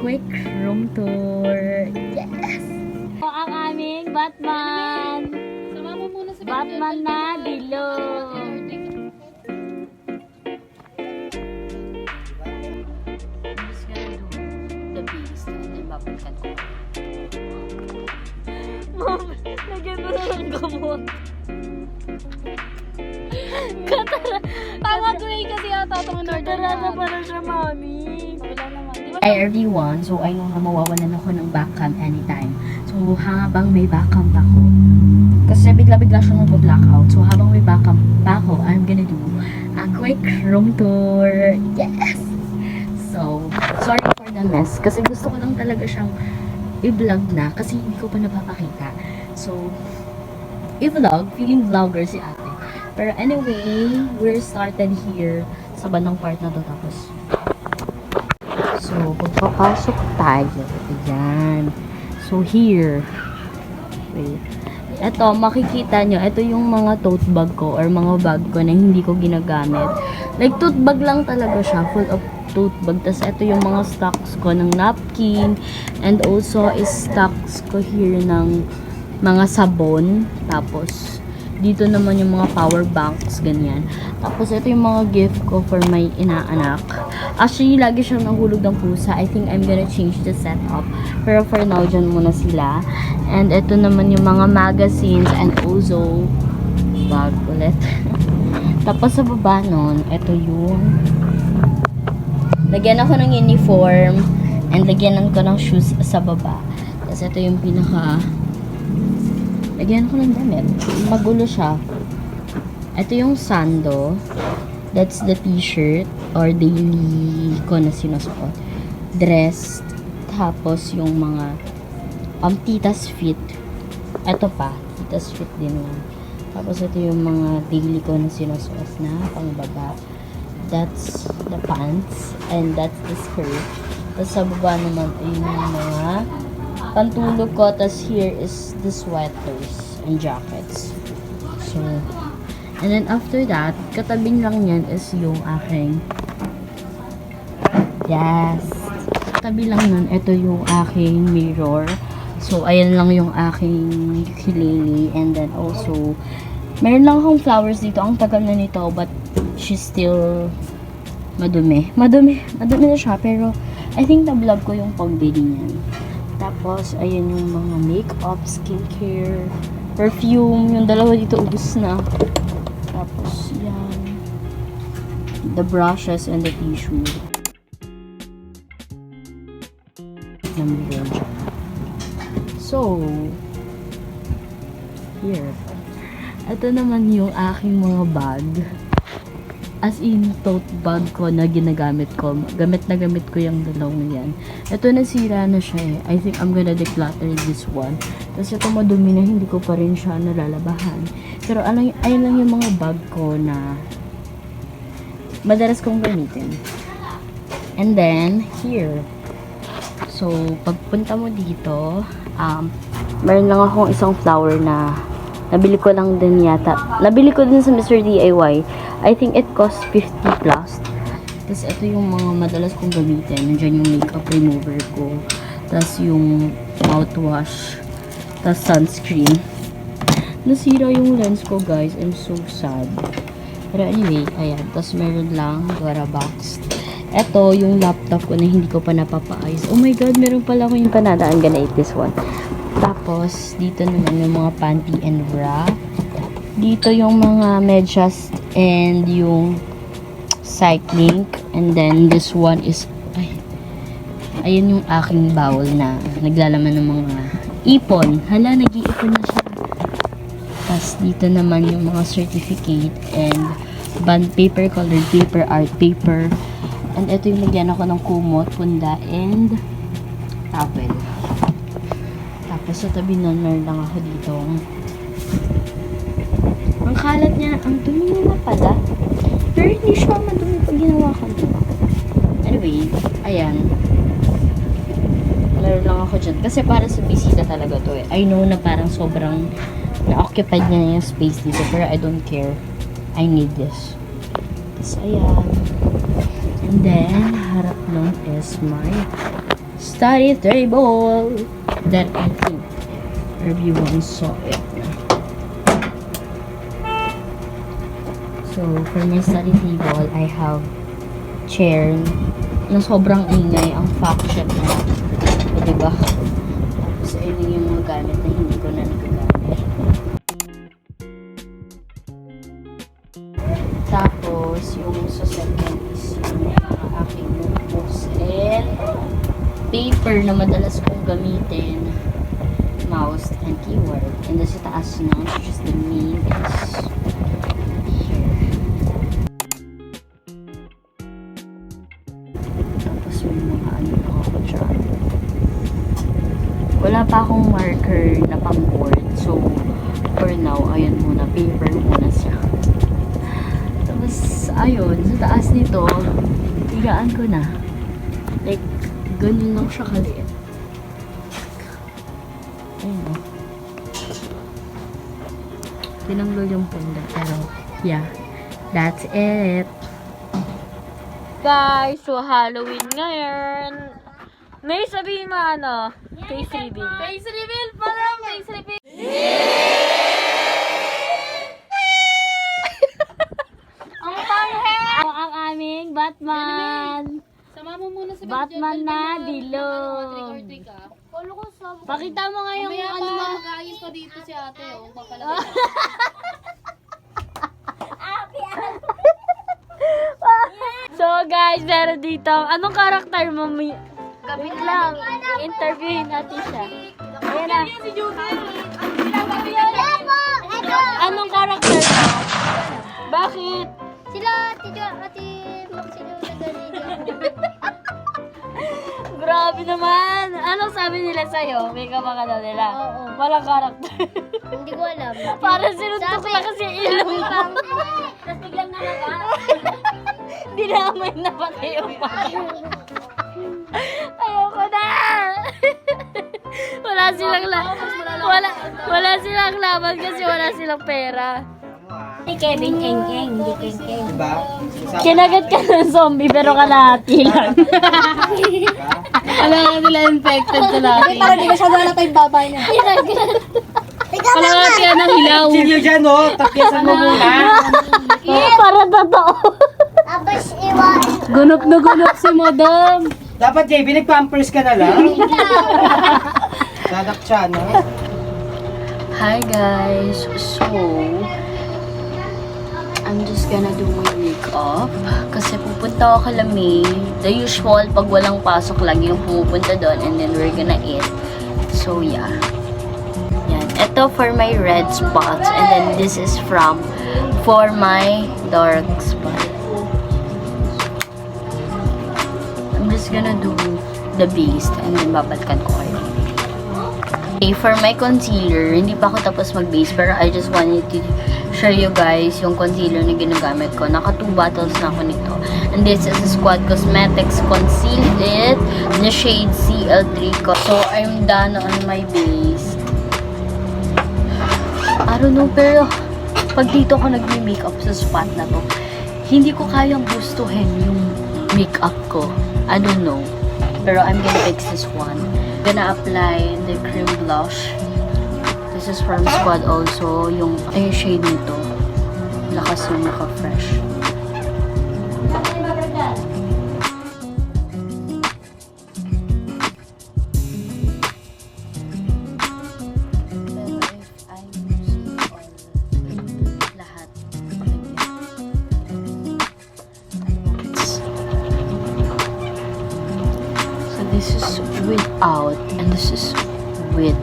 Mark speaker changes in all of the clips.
Speaker 1: quick room tour. Yes!
Speaker 2: O ang aming Batman!
Speaker 3: Sama mo muna sa
Speaker 2: Batman na bilog! I'm just gonna do the base and then babalikan ko. Mom, lagyan mo na ng gamot.
Speaker 3: Tama gray kasi yata itong in-order
Speaker 2: Katarata
Speaker 3: na.
Speaker 2: pala siya, mami.
Speaker 3: Wala naman. Di ba?
Speaker 1: Hi everyone, so I know na mawawalan ako ng backcam anytime. So habang may backcam pa ako, kasi bigla-bigla siya mag-blackout. So habang may backcam pa ako, I'm gonna do a quick room tour. Yes! So, sorry for the mess. Kasi gusto ko lang talaga siyang i-vlog na kasi hindi ko pa napapakita. So, i-vlog, feeling vlogger si ate. Pero anyway, we're started here sa bandang part na to tapos. So, pagpapasok tayo. Ayan. So, here. Wait. Ito, makikita nyo, ito yung mga tote bag ko or mga bag ko na hindi ko ginagamit. Like, tote bag lang talaga siya, full of tote bag. Tapos, ito yung mga stocks ko ng napkin. And also, is stocks ko here ng mga sabon. Tapos, dito naman yung mga power banks, ganyan. Tapos, ito yung mga gift ko for my inaanak. Actually, lagi siyang nahulog ng pusa. I think I'm gonna change the setup. Pero for now, dyan muna sila. And ito naman yung mga magazines and also bag ulit. Tapos sa baba nun, ito yung lagyan ako ng uniform and lagyanan ko ng shoes sa baba. Tapos ito yung pinaka lagyan ko ng damit. Magulo siya. Ito yung sando. That's the t-shirt or daily ko na sinusuot. Dress. Tapos yung mga titas fit. Ito pa. Titas fit din yan. Tapos ito yung mga daily ko na sinusuot na pangbaba. That's the pants. And that's the skirt. Tapos sa baba naman ay yung mga pantulog ko. Tapos here is the sweaters and jackets. So, and then after that, katabing lang yan is yung aking katabi lang nun, ito yung aking mirror. So, ayan lang yung aking ukulele. And then also, meron lang akong flowers dito. Ang tagal na nito, but she's still madumi. Madumi na siya, pero I think na-vlog ko yung pagbili niyan. Tapos, ayan yung mga makeup, skincare, perfume. Yung dalawa dito, ubus na. Tapos, yan. The brushes and the tissue. So, here. Ito naman yung aking mga bag. As in, tote bag ko na ginagamit ko. Gamit na gamit ko yung dalawang yan. Ito nasira na siya eh. I think I'm gonna declutter this one. Tapos ito madumi na hindi ko pa rin siya nalalabahan. Pero ayun lang yung mga bag ko na madalas kong gamitin. And then, here. So, pagpunta mo dito, meron lang akong isang flower na nabili ko lang din yata. Nabili ko din sa Mr. DIY. I think it cost 50 plus. Tapos, ito yung mga madalas kong gamitin. Nandiyan yung makeup remover ko. Tapos, yung mouthwash. Tapos, sunscreen. Nasira yung lens ko, guys. I'm so sad. Pero anyway, ayan. Tapos, meron lang Dora box. Ito, yung laptop ko na hindi ko pa napapaayos. Oh my God, meron pala akong yung panada. I'm gonna eat this one. Tapos, dito naman yung mga panty and bra. Dito yung mga medyas and yung cycling. And then, this one is, ayun yung aking bowl na naglalaman ng mga ipon. Hala, nag-iipon na siya. Tapos, dito naman yung mga certificate and bond paper, colored paper, art paper. And ito yung nagyan ako ng kumot, punda, and towel. Tapos sa tabi nun, meron lang ako dito. Ang kalat niya, ang dumi niya na pala. Pero hindi siya madumi pag ginawa ko ito. Anyway, ayan. Meron lang ako dyan. Kasi para sa bisita talaga to eh. I know na parang sobrang na-occupied niya yung space dito. Pero I don't care. I need this. Tapos ayan. And then, harap nun is my study table that I think everyone saw it. So, for my study table, I have chair na sobrang ingay ang fact check na. O, diba? Tapos, ayun yung mga gamit na hindi ko na nagagamit. Tapos, yung sa second is yung mga aking notebooks and paper na madalas kong gamitin, mouse and keyboard. And then sa taas na, which is the main is here. Tapos may mga ano pa ako dyan. Wala pa akong marker na pang board. So, for now, ayun muna, paper muna siya. Tapos, ayun, sa taas nito, higaan ko na. Like, ganun lang siya kaliit. Ayun o. Tinanggol yung punda. Pero, yeah. That's it.
Speaker 3: Guys, so Halloween ngayon. May sabihin mo ano? Face reveal. Face reveal! Parang face reveal! Ang panghe!
Speaker 1: Ang aming Batman.
Speaker 3: Sama mo muna si
Speaker 1: Batman na dilog. Pakita mo nga yung
Speaker 3: Mamaya
Speaker 1: ano
Speaker 3: pa,
Speaker 1: na.
Speaker 3: mag-aayos pa dito si ate, oh. Papalagay
Speaker 1: So guys, meron dito. Anong karakter mo? Wait lang. Interviewin natin siya. Ayan na.
Speaker 3: si Judy.
Speaker 1: Anong karakter mo? Bakit?
Speaker 4: Sila, ati Maxino na ganito.
Speaker 1: Grabe naman. Anong sabi nila sa'yo? May kamaka daw nila.
Speaker 4: Oo.
Speaker 1: Walang karakter.
Speaker 4: Hindi ko alam.
Speaker 1: Parang sinuntok lang kasi ilong mo.
Speaker 4: Tapos biglang nalaga.
Speaker 1: Dinamay na pati yung pati. Ayoko na. Wala silang wala silang laban kasi wala silang pera.
Speaker 4: Si Kevin Eng-Eng, hindi Eng-Eng.
Speaker 5: Diba?
Speaker 1: Kinagat ka ng zombie pero kalahati lang. Alam nga nila infected kalahati.
Speaker 4: Parang di masyado na tayo babay niya.
Speaker 1: Kalahati yan ng hilaw.
Speaker 5: Silyo dyan, oh. Tapyasan mo muna.
Speaker 1: Para totoo.
Speaker 4: Tapos iwan.
Speaker 1: Gunop na gunop si madam.
Speaker 5: Dapat, JB, nag-pampers ka na lang. Sadak siya, no?
Speaker 1: Hi guys. So, I'm just gonna do my makeup. Kasi pupunta ako Kalamay. The usual, pag walang pasok lang yung pupunta doon and then we're gonna eat. So, yeah. Yan. Ito for my red spots and then this is for my dark spot. I'm just gonna do the base and then babalikan ko kayo. Okay, for my concealer, hindi pa ako tapos mag-base pero I just wanted to show you guys yung concealer na ginagamit ko. Naka 2 bottles na ako nito. And this is Squad Cosmetics Conceal It, the shade CL3 ko. So, I'm done on my base. I don't know, pero pag dito ako nag-makeup sa spot na to, hindi ko kayang gustuhin yung makeup ko. I don't know. Pero I'm gonna fix this one. Gonna apply the cream blush. This is from Squad also. Yung shade nito. Lakas yung naka-fresh. This is without and this is with.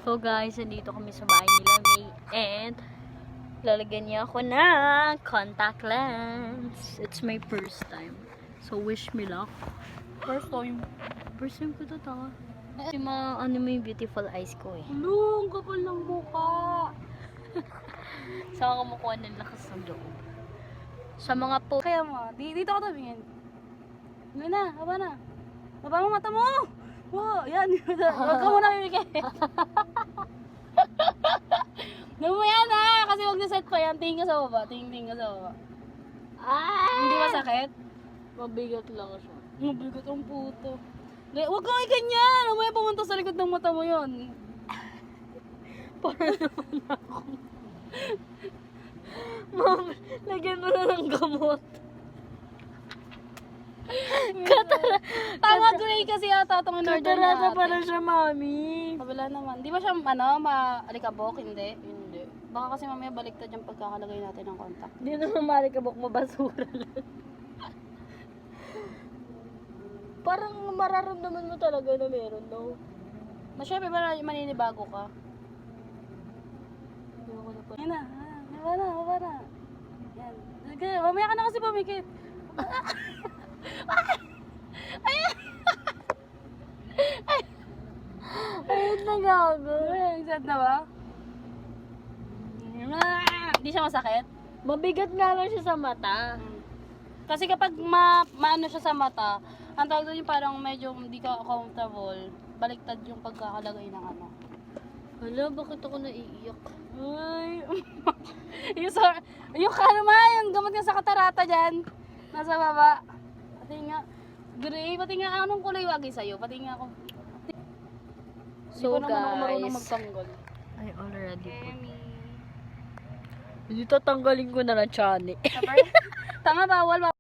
Speaker 1: So guys, nandito kami sa bahay nila May and lalagyan niya ako ng contact lens. It's my first time. So wish me luck.
Speaker 3: First time.
Speaker 1: First time ko to ta. Kasi ano mo yung beautiful eyes ko eh.
Speaker 3: Lung, kapal ng mukha.
Speaker 1: Saan ka makuha ng lakas ng loob? Sa mga po...
Speaker 3: Kaya mo, dito ako tabingin. Hindi na, haba na. Haba mo mata mo! Wow, yan. Huwag ka muna bibigay. Huwag mo yan ha, kasi mag-set pa yan, tingin ka sa baba. Tingin ka sa baba. Hindi masakit?
Speaker 1: Mabigat lang siya.
Speaker 3: Mabigat ang puto. Huwag kang ganyan! Umaya pumunta sa likod ng mata mo yun.
Speaker 1: Para naman ako. Ma'am, lagyan mo na ng gamot.
Speaker 3: Tama, gray kasi yata itong in-order
Speaker 1: Katarata
Speaker 3: natin.
Speaker 1: pala siya, mami.
Speaker 3: Kabila naman. Di ba siya, maalikabok? Hindi. Hindi. Baka kasi mamaya baliktad yung pagkakalagay natin ng contact.
Speaker 1: Hindi naman malikabok, mabasura lang. Parang mararamdaman mo talaga na meron, no?
Speaker 3: Syempre, maninibago ka. Yan na. Baba na. Yan. Sige, mamaya ka na kasi pumikit.
Speaker 1: Ayun na gago.
Speaker 3: Sad na ba? Hindi siya masakit?
Speaker 1: Mabigat nga lang siya sa mata.
Speaker 3: Kasi kapag maano siya sa mata, ang tawag doon yung parang medyo hindi ka comfortable, baliktad yung pagkakalagay ng ano.
Speaker 1: Hala, bakit ako naiiyak?
Speaker 3: Ay, yung kalma, yung gamot nga sa katarata dyan, nasa baba. Pati nga, gray, pati nga anong kulay wagi sa'yo, pati nga ako. Hindi
Speaker 1: So
Speaker 3: pa naman ako marunong
Speaker 1: guys,
Speaker 3: magtanggol.
Speaker 1: I already put. Hindi tatanggalin ko na lang chani.
Speaker 3: Tama, bawal.